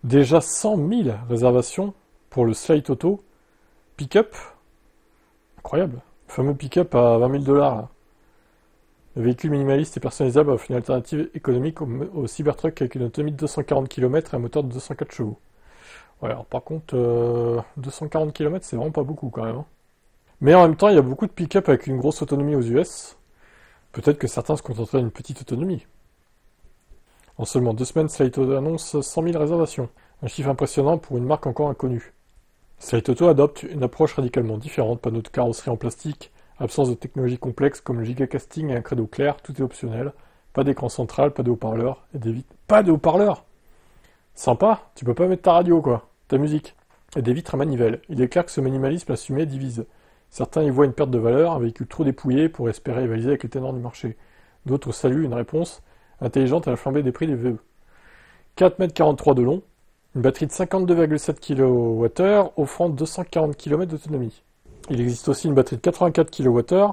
Déjà 100 000 réservations pour le Slate Auto pick-up. Incroyable. Le fameux pick-up à 20 000 dollars, là. Le véhicule minimaliste et personnalisable offre une alternative économique au Cybertruck avec une autonomie de 240 km et un moteur de 204 chevaux. Ouais, alors par contre, 240 km, c'est vraiment pas beaucoup quand même, hein. Mais en même temps, il y a beaucoup de pick-up avec une grosse autonomie aux US. Peut-être que certains se contenteraient d'une petite autonomie. En seulement 2 semaines, Slate Auto annonce 100 000 réservations. Un chiffre impressionnant pour une marque encore inconnue. Slate Auto adopte une approche radicalement différente, panneaux de carrosserie en plastique, absence de technologie complexe comme le gigacasting et un credo clair, tout est optionnel, pas d'écran central, pas de haut-parleur, et des vitres... Pas de haut-parleur! Sympa, tu peux pas mettre ta radio quoi, ta musique. Et des vitres à manivelle. Il est clair que ce minimalisme assumé divise. Certains y voient une perte de valeur, un véhicule trop dépouillé pour espérer rivaliser avec les ténors du marché. D'autres saluent une réponse intelligente à la flambée des prix des VE. 4,43 m de long, une batterie de 52,7 kWh offrant 240 km d'autonomie. Il existe aussi une batterie de 84 kWh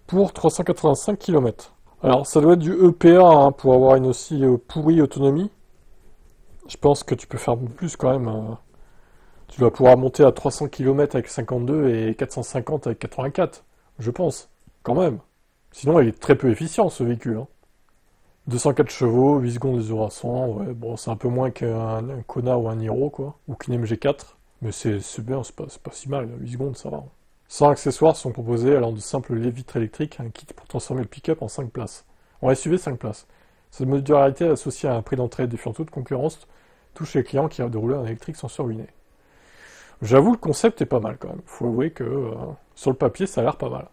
pour 385 km. Alors ça doit être du EPA hein, pour avoir une aussi pourrie autonomie. Je pense que tu peux faire plus quand même. Tu dois pouvoir monter à 300 km avec 52 et 450 avec 84. Je pense, quand même. Sinon il est très peu efficient ce véhicule, hein. 204 chevaux, 8 secondes de 0 à 100, ouais, bon, c'est un peu moins qu'un Kona ou un Niro, quoi, ou qu'une MG4, mais c'est bien, c'est pas si mal, 8 secondes, ça va. 100 accessoires sont proposés allant de simples vitres électriques à un kit pour transformer le pick-up en 5 places. En SUV, 5 places. Cette modularité associée à un prix d'entrée défiant toute concurrence touche les clients qui rêvent de rouler en électrique sans se ruiner. J'avoue, le concept est pas mal quand même. Faut avouer que sur le papier, ça a l'air pas mal.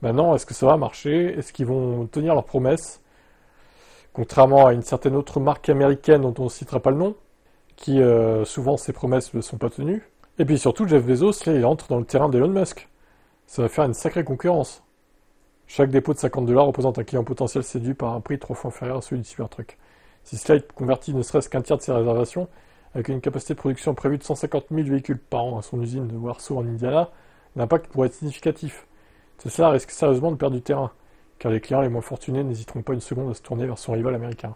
Maintenant, est-ce que ça va marcher? Est-ce qu'ils vont tenir leurs promesses? Contrairement à une certaine autre marque américaine dont on ne citera pas le nom, qui souvent ses promesses ne sont pas tenues. Et puis surtout, Jeff Bezos, là, il entre dans le terrain d'Elon Musk. Ça va faire une sacrée concurrence. Chaque dépôt de 50 $ représente un client potentiel séduit par un prix 3 fois inférieur à celui du Cybertruck. Si Slate convertit ne serait-ce qu'un tiers de ses réservations, avec une capacité de production prévue de 150 000 véhicules par an à son usine de Warsaw en Indiana, l'impact pourrait être significatif. Tesla risque sérieusement de perdre du terrain, car les clients les moins fortunés n'hésiteront pas une seconde à se tourner vers son rival américain.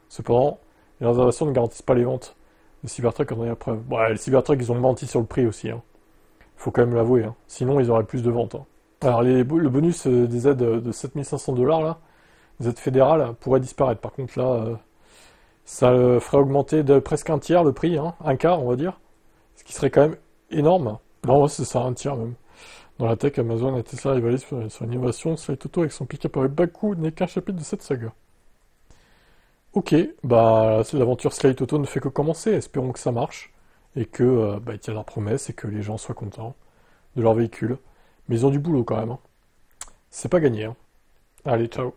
Cependant, les réservations ne garantissent pas les ventes. Le Cybertruck en est la preuve. Bon, les Cybertruck, ils ont menti sur le prix aussi, hein. Faut quand même l'avouer, hein. Sinon ils auraient plus de ventes, hein. Alors le bonus des aides de 7500 $, là, les aides fédérales, pourrait disparaître. Par contre là, ça ferait augmenter de presque un tiers le prix, hein, un quart on va dire, ce qui serait quand même énorme. Non, ouais, c'est ça, un tiers même. Dans la tech, Amazon et Tesla rivalisent sur l'innovation. Slate Auto avec son pick-up avec Baku n'est qu'un chapitre de cette saga. Ok, bah l'aventure Slate Auto ne fait que commencer. Espérons que ça marche et que ils tiennent leurs promesses et que les gens soient contents de leur véhicule. Mais ils ont du boulot quand même, hein. C'est pas gagné, hein. Allez, ciao.